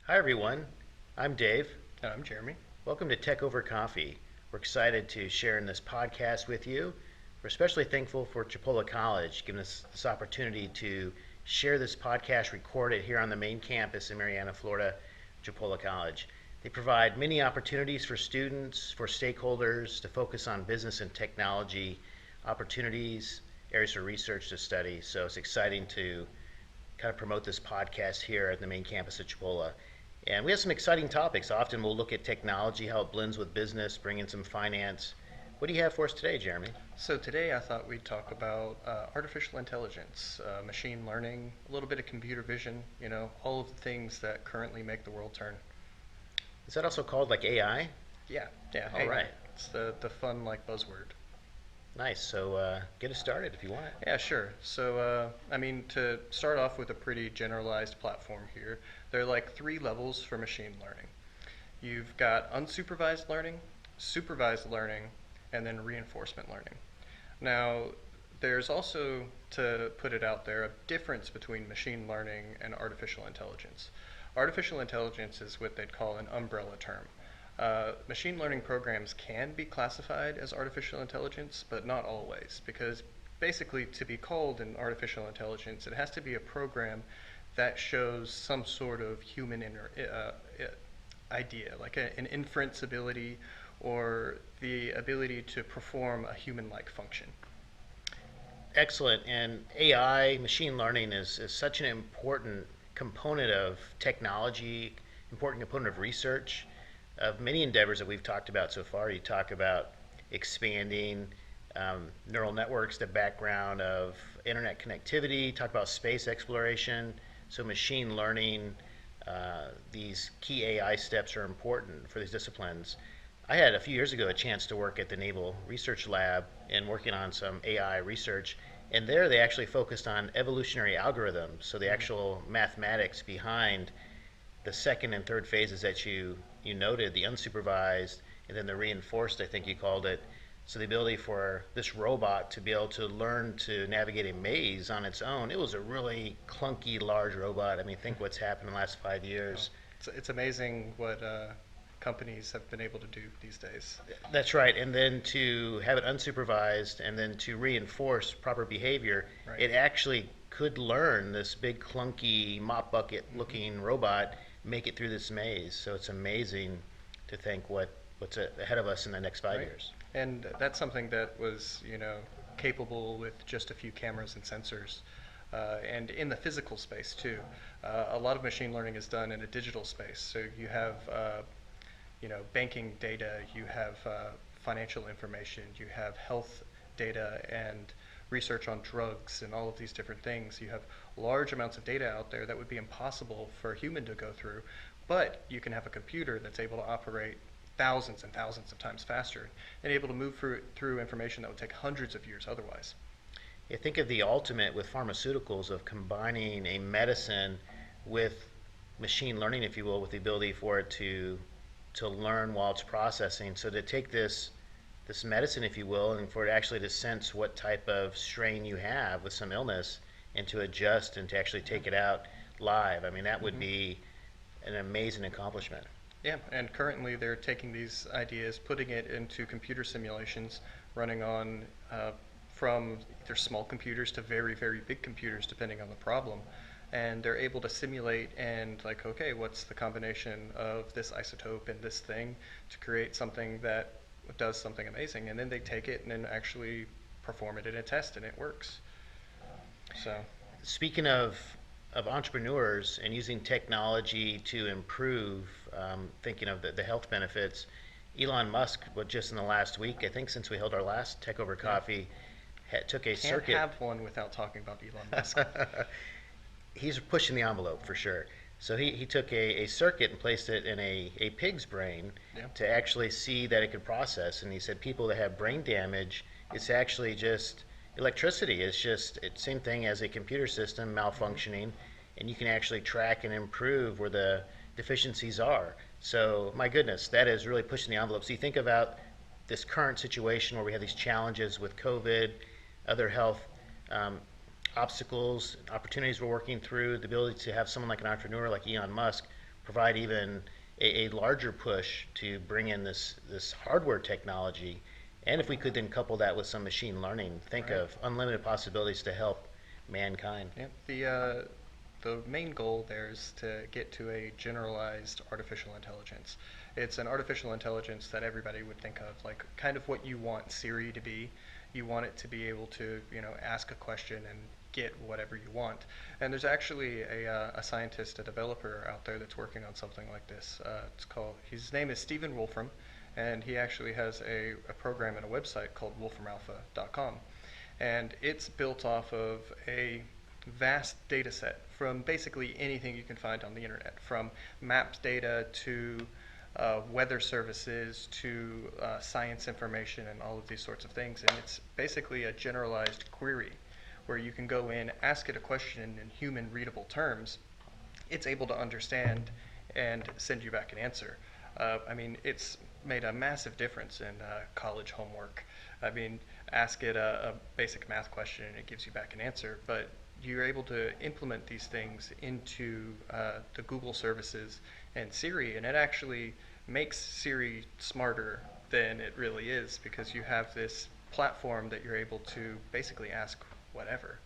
Hi, everyone. I'm Dave. I'm Jeremy. Welcome to Tech Over Coffee. We're excited to share in this podcast with you. We're especially thankful for Chipola College giving us this opportunity to share this podcast recorded here on the main campus in Marianna, Florida, Chipola College. They provide many opportunities for students, for stakeholders to focus on business and technology opportunities, areas for research to study. So it's exciting to kind of promote this podcast here at the main campus at Chipola. And we have some exciting topics. Often we'll look at technology, how it blends with business, bring in some finance. What do you have for us today, Jeremy? So today I thought we'd talk about artificial intelligence, machine learning, a little bit of computer vision, all of the things that currently make the world turn. Is that also called like AI? Yeah, yeah, All AI. right. It's the fun like buzzword. Nice. So get us started if you want. Yeah, sure. So, to start off with a pretty generalized platform here, there are like three levels for machine learning. You've got unsupervised learning, supervised learning, and then reinforcement learning. Now, there's also, to put it out there, a difference between machine learning and artificial intelligence. Artificial intelligence is what they'd call an umbrella term. Machine learning programs can be classified as artificial intelligence, but not always, because basically to be called an artificial intelligence, it has to be a program that shows some sort of human idea, like an inference ability or the ability to perform a human-like function. Excellent. And AI, machine learning, is such an important component of technology, important component of research, of many endeavors that we've talked about so far. You talk about expanding neural networks, the background of internet connectivity, talk about space exploration. So machine learning, these key AI steps are important for these disciplines. I had a few years ago a chance to work at the Naval Research Lab and working on some AI research. And there they actually focused on evolutionary algorithms, so the actual mathematics behind the second and third phases that you noted, the unsupervised and then the reinforced, I think you called it. So the ability for this robot to be able to learn to navigate a maze on its own. It was a really clunky, large robot. I mean, think what's happened in the last 5 years. It's amazing what companies have been able to do these days. That's right. And then to have it unsupervised and then to reinforce proper behavior, Right. it actually could learn this big clunky mop bucket looking robot make it through this maze. So it's amazing to think what's ahead of us in the next five Right. years. And that's something that was, capable with just a few cameras and sensors. And in the physical space too. A lot of machine learning is done in a digital space. So you have, banking data, you have financial information, you have health data and research on drugs and all of these different things. You have large amounts of data out there that would be impossible for a human to go through, but you can have a computer that's able to operate thousands and thousands of times faster and able to move through information that would take hundreds of years otherwise. I think of the ultimate with pharmaceuticals of combining a medicine with machine learning, if you will, with the ability for it to learn while it's processing. So to take this medicine, if you will, and for it actually to sense what type of strain you have with some illness and to adjust and to actually take it out live. I mean, that would Mm-hmm. be an amazing accomplishment. Yeah, and currently they're taking these ideas, putting it into computer simulations, running on from either small computers to very, very big computers, depending on the problem. And they're able to simulate and like, okay, what's the combination of this isotope and this thing to create something that does something amazing. And then they take it and then actually perform it in a test, and it works. So, Speaking of entrepreneurs and using technology to improve, thinking of the health benefits, Elon Musk, just in the last week, I think since we held our last Tech Over yeah, Coffee, took a can't circuit. have one without talking about Elon Musk. He's pushing the envelope for sure. So he took a circuit and placed it in a pig's brain Yeah. to actually see that it could process. And he said people that have brain damage, it's actually just electricity. It's same thing as a computer system malfunctioning, and you can actually track and improve where the deficiencies are. So my goodness, that is really pushing the envelope. So you think about this current situation where we have these challenges with COVID, other health um, obstacles, opportunities we're working through, the ability to have someone like an entrepreneur like Elon Musk provide even a larger push to bring in this hardware technology. And if we could then couple that with some machine learning, think Right. of unlimited possibilities to help mankind. Yeah. The main goal there is to get to a generalized artificial intelligence. It's an artificial intelligence that everybody would think of, like kind of what you want Siri to be. You want it to be able to, ask a question and get whatever you want. And there's actually a scientist, a developer out there that's working on something like this. His name is Stephen Wolfram, and he actually has a program and a website called wolframalpha.com. And it's built off of a vast data set from basically anything you can find on the internet, from mapped data to weather services to science information and all of these sorts of things. And it's basically a generalized query where you can go in, ask it a question in human readable terms. It's able to understand and send you back an answer. It's made a massive difference in college homework. I mean, ask it a basic math question and it gives you back an answer, but you're able to implement these things into the Google services and Siri, and it actually makes Siri smarter than it really is because you have this platform that you're able to basically ask whatever.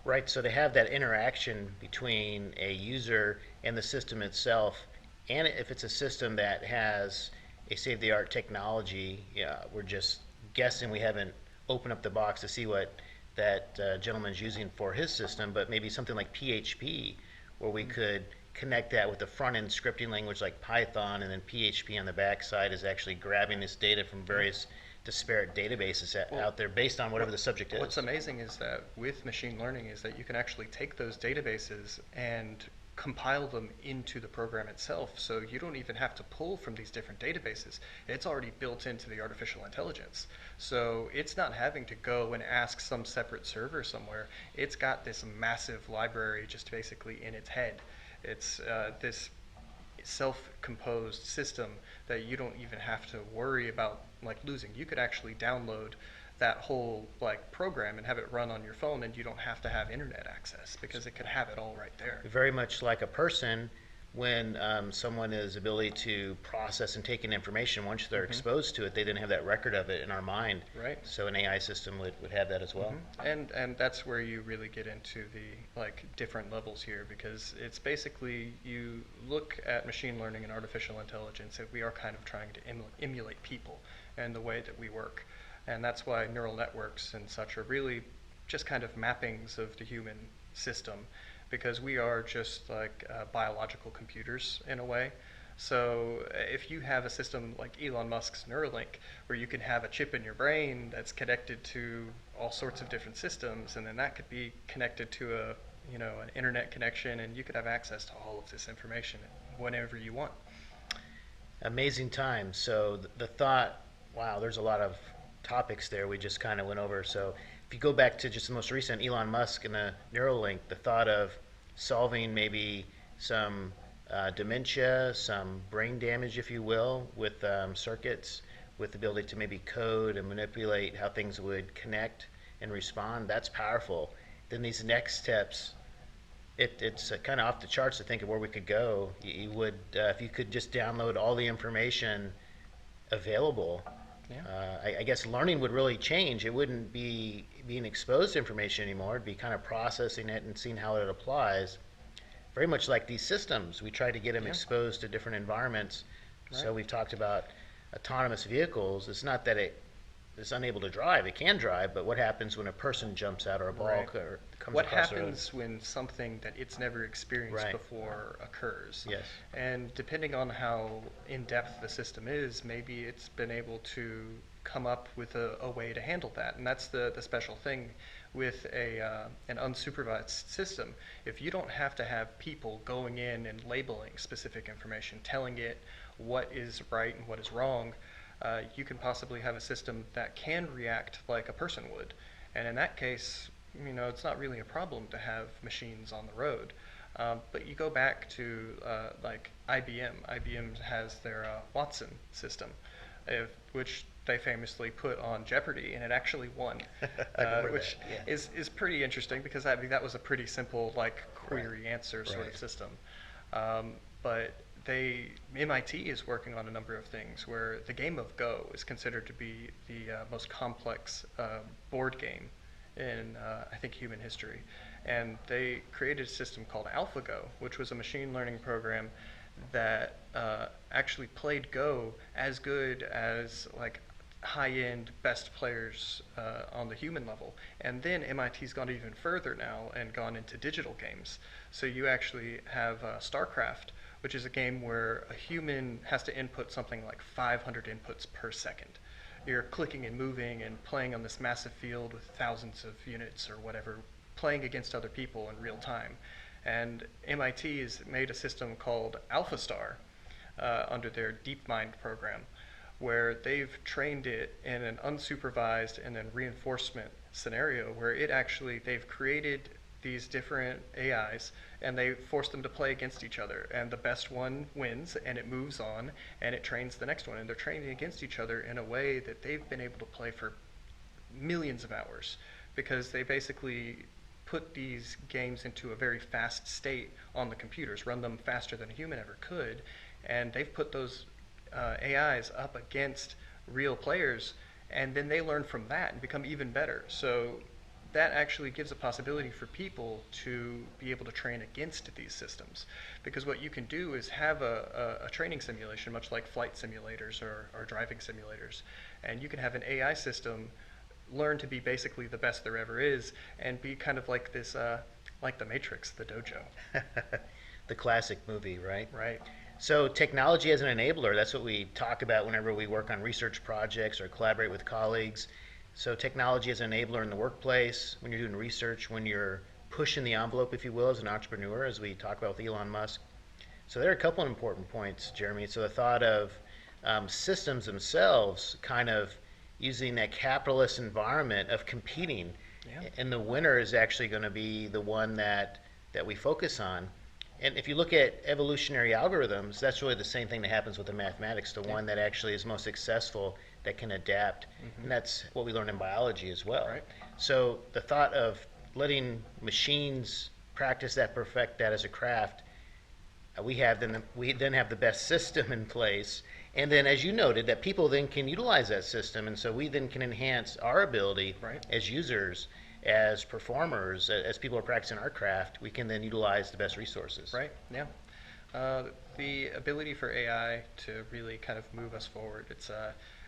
Right, so to have that interaction between a user and the system itself, and if it's a system that has a state-of-the-art technology, yeah, we're just guessing, we haven't opened up the box to see what that gentleman's using for his system, but maybe something like PHP, where we could connect that with a front-end scripting language like Python, and then PHP on the backside is actually grabbing this data from various disparate databases out there based on whatever the subject is. What's amazing is that with machine learning is that you can actually take those databases and compile them into the program itself, so you don't even have to pull from these different databases. It's already built into the artificial intelligence. So it's not having to go and ask some separate server somewhere. It's got this massive library just basically in its head. It's this self-composed system that you don't even have to worry about like losing. You could actually download that whole like program and have it run on your phone, and you don't have to have internet access because it could have it all right there. Very much like a person, when someone has ability to process and take in information, once they're exposed to it, they then have that record of it in our mind. Right. So an AI system would have that as well. And that's where you really get into the like different levels here, because it's basically you look at machine learning and artificial intelligence, and we are kind of trying to emulate people and the way that we work. And that's why neural networks and such are really just kind of mappings of the human system, because we are just like biological computers in a way. So if you have a system like Elon Musk's Neuralink, where you can have a chip in your brain that's connected to all sorts of different systems, and then that could be connected to an internet connection, and you could have access to all of this information whenever you want. Amazing time. So the thought, wow, there's a lot of topics there we just kind of went over. So if you go back to just the most recent, Elon Musk and the Neuralink, the thought of solving maybe some dementia, some brain damage, if you will, with circuits, with the ability to maybe code and manipulate how things would connect and respond, that's powerful. Then these next steps, it's kind of off the charts to think of where we could go. You would, if you could just download all the information available, I guess learning would really change. It wouldn't be being exposed to information anymore. It'd be kind of processing it and seeing how it applies. Very much like these systems. We try to get them exposed to different environments. Right. So we've talked about autonomous vehicles. It's not that it's unable to drive. It can drive, but what happens when a person jumps out or a ball or comes what across the road? What happens when something that it's never experienced before occurs? Yes. And depending on how in-depth the system is, maybe it's been able to come up with a way to handle that. And that's the special thing with an unsupervised system. If you don't have to have people going in and labeling specific information, telling it what is right and what is wrong, you can possibly have a system that can react like a person would. And in that case, it's not really a problem to have machines on the road. But you go back to like IBM. IBM has their Watson system, which they famously put on Jeopardy, and it actually won, which is pretty interesting, because that was a pretty simple like query answer sort of system. But MIT is working on a number of things where the game of Go is considered to be the most complex board game in I think human history, and they created a system called AlphaGo, which was a machine learning program that actually played Go as good as like high-end best players on the human level. And then MIT's gone even further now and gone into digital games. So you actually have StarCraft, which is a game where a human has to input something like 500 inputs per second. You're clicking and moving and playing on this massive field with thousands of units or whatever, playing against other people in real time. And MIT has made a system called AlphaStar under their DeepMind program, where they've trained it in an unsupervised and then reinforcement scenario where they've created these different AIs and they force them to play against each other, and the best one wins and it moves on and it trains the next one, and they're training against each other in a way that they've been able to play for millions of hours because they basically put these games into a very fast state on the computers, run them faster than a human ever could, and they've put those AIs up against real players, and then they learn from that and become even better. So that actually gives a possibility for people to be able to train against these systems. Because what you can do is have a training simulation, much like flight simulators or driving simulators, and you can have an AI system learn to be basically the best there ever is and be kind of like this, like the Matrix, the dojo. The classic movie, right? Right. So technology as an enabler, that's what we talk about whenever we work on research projects or collaborate with colleagues. So technology as an enabler in the workplace, when you're doing research, when you're pushing the envelope, if you will, as an entrepreneur, as we talk about with Elon Musk. So there are a couple of important points, Jeremy. So the thought of systems themselves kind of using that capitalist environment of competing, Yeah. and the winner is actually going to be the one that we focus on. And if you look at evolutionary algorithms, that's really the same thing that happens with the mathematics, the one that actually is most successful, that can adapt. And that's what we learn in biology as well. Right. So the thought of letting machines practice that, perfect that as a craft, we then have the best system in place. And then, as you noted, that people then can utilize that system, and so we then can enhance our ability Right. as users, as performers, as people are practicing our craft. We can then utilize the best resources. Right. Yeah. The ability for AI to really kind of move us forward.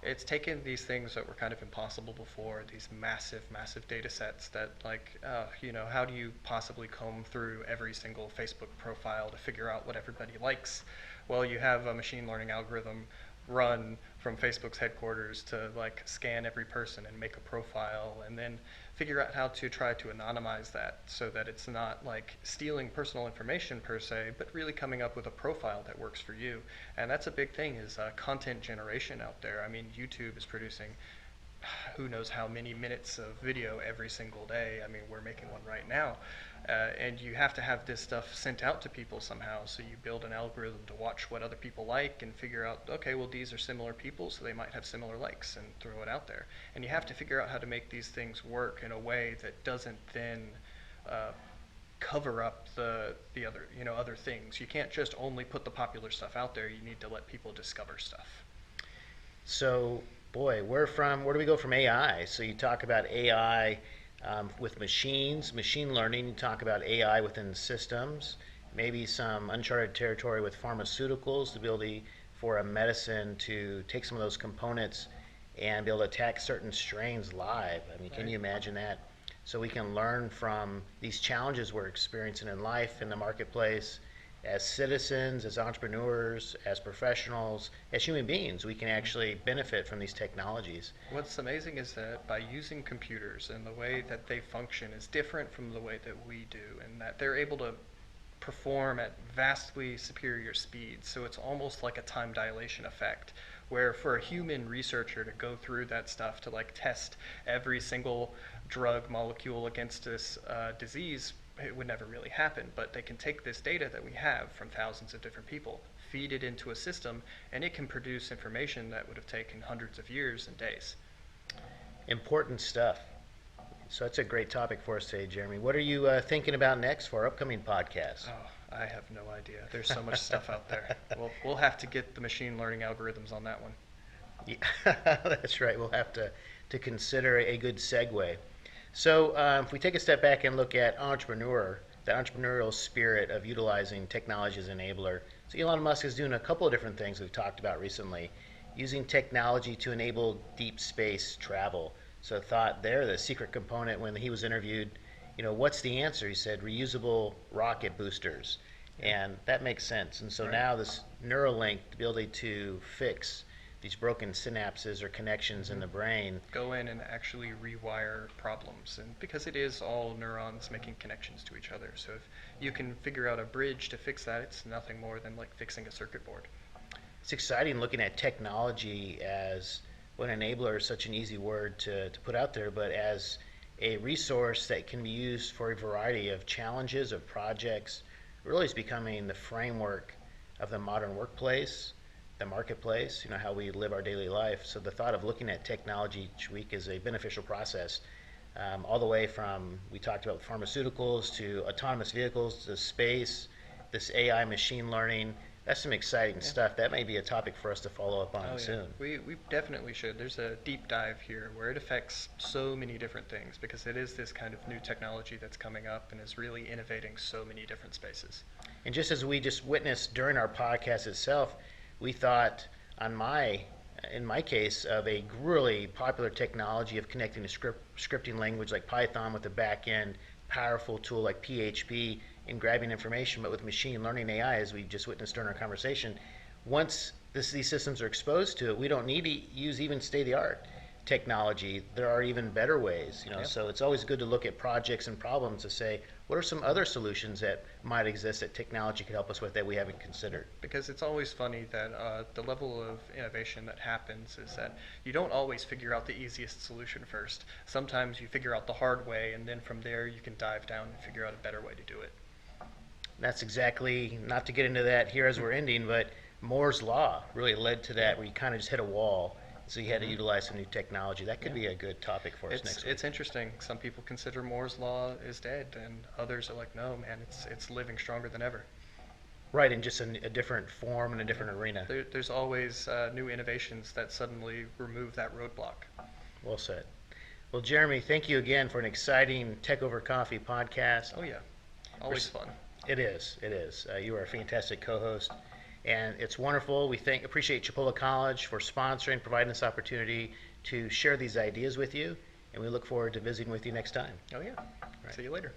It's taken these things that were kind of impossible before, these massive, massive data sets that, like, how do you possibly comb through every single Facebook profile to figure out what everybody likes? Well, you have a machine learning algorithm run from Facebook's headquarters to like scan every person and make a profile, and then figure out how to try to anonymize that so that it's not like stealing personal information per se, but really coming up with a profile that works for you. And that's a big thing, is content generation out there. I mean, YouTube is producing who knows how many minutes of video every single day. I mean, we're making one right now. And you have to have this stuff sent out to people somehow. So you build an algorithm to watch what other people like and figure out, okay, well, these are similar people, so they might have similar likes, and throw it out there. And you have to figure out how to make these things work in a way that doesn't then cover up the other things. You can't just only put the popular stuff out there. You need to let people discover stuff. So, boy, where do we go from AI? So you talk about AI with machines, machine learning. You talk about AI within systems, maybe some uncharted territory with pharmaceuticals, the ability for a medicine to take some of those components and be able to attack certain strains live. I mean, can you imagine that? So we can learn from these challenges we're experiencing in life, in the marketplace, as citizens, as entrepreneurs, as professionals, as human beings. We can actually benefit from these technologies. What's amazing is that by using computers and the way that they function is different from the way that we do, and that they're able to perform at vastly superior speeds. So it's almost like a time dilation effect, where for a human researcher to go through that stuff to like test every single drug molecule against this disease, it would never really happen. But they can take this data that we have from thousands of different people, feed it into a system, and it can produce information that would have taken hundreds of years and days. Important stuff. So that's a great topic for us today, Jeremy. What are you thinking about next for our upcoming podcast? Oh, I have no idea. There's so much stuff out there. We'll have to get the machine learning algorithms on that one. Yeah, that's right. We'll have to consider a good segue. So, if we take a step back and look at the entrepreneurial spirit of utilizing technology as an enabler. So, Elon Musk is doing a couple of different things we've talked about recently, using technology to enable deep space travel. So, thought there, the secret component when he was interviewed, what's the answer? He said reusable rocket boosters. And that makes sense. And so Right. now this Neuralink, the ability to fix these broken synapses or connections in the brain. Go in and actually rewire problems, and because it is all neurons making connections to each other. So if you can figure out a bridge to fix that, it's nothing more than like fixing a circuit board. It's exciting looking at technology as what enabler is such an easy word to put out there, but as a resource that can be used for a variety of challenges, of projects. Really is becoming the framework of the modern workplace, the marketplace, how we live our daily life. So the thought of looking at technology each week is a beneficial process, all the way from, we talked about pharmaceuticals to autonomous vehicles to space, this AI machine learning. That's some exciting stuff. That may be a topic for us to follow up on Oh yeah, soon. we definitely should. There's a deep dive here where it affects so many different things because it is this kind of new technology that's coming up and is really innovating so many different spaces. And just as we just witnessed during our podcast itself, we thought in my case, of a really popular technology of connecting a scripting language like Python with a back end powerful tool like PHP in grabbing information, but with machine learning AI, as we just witnessed during our conversation, once these systems are exposed to it, we don't need to use even state-of-the-art technology. There are even better ways, Yeah. So it's always good to look at projects and problems to say, what are some other solutions that might exist that technology could help us with that we haven't considered? Because it's always funny that the level of innovation that happens is that you don't always figure out the easiest solution first. Sometimes you figure out the hard way, and then from there you can dive down and figure out a better way to do it. That's exactly, not to get into that here as we're ending, but Moore's Law really led to that, where you kind of just hit a wall. So you had to utilize some new technology. That could Yeah. be a good topic for us next week. It's interesting. Some people consider Moore's law is dead, and others are like, no, man, it's living stronger than ever. Right, in just a different form and a different arena. There's always new innovations that suddenly remove that roadblock. Well said. Well, Jeremy, thank you again for an exciting Tech Over Coffee podcast. Oh yeah, always fun. It is. It is. You are a fantastic co-host, and it's wonderful. We appreciate Chipola College for sponsoring, providing this opportunity to share these ideas with you, and we look forward to visiting with you next time. Oh yeah. Right. See you later.